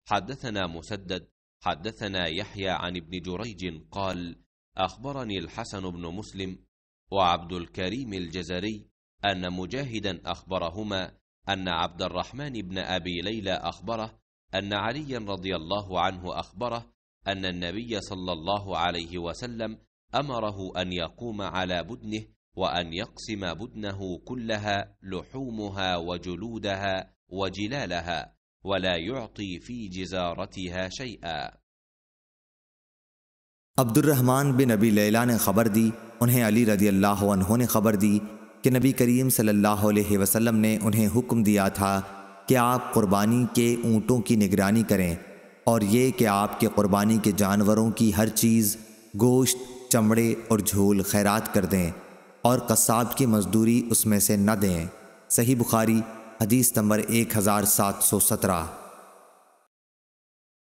حدثنا مسدد حدثنا يحيى عن ابن جريج قال أخبرني الحسن بن مسلم وعبد الكريم الجزري أن مجاهدا أخبرهما أن عبد الرحمن بن أبي ليلى أخبره أن عليا رضي الله عنه أخبره أن النبي صلى الله عليه وسلم أمره أن يقوم على بدنه وأن يقسم بدنه كلها لحومها وجلودها وجلالها ولا يعطي في جزارتها شيئا. عبدالرحمن بن ابی لیلہ نے خبر دی، انہیں علی رضی اللہ عنہ نے خبر دی کہ نبی کریم صلی اللہ علیہ وسلم نے انہیں حکم دیا تھا کہ آپ قربانی کے اونٹوں کی نگرانی کریں، اور یہ کہ آپ کے قربانی کے جانوروں کی ہر چیز گوشت، چمڑے اور جھول خیرات کر دیں، اور قصاب کی مزدوری اس میں سے نہ دیں۔ صحیح بخاری حدیث نمبر 1717۔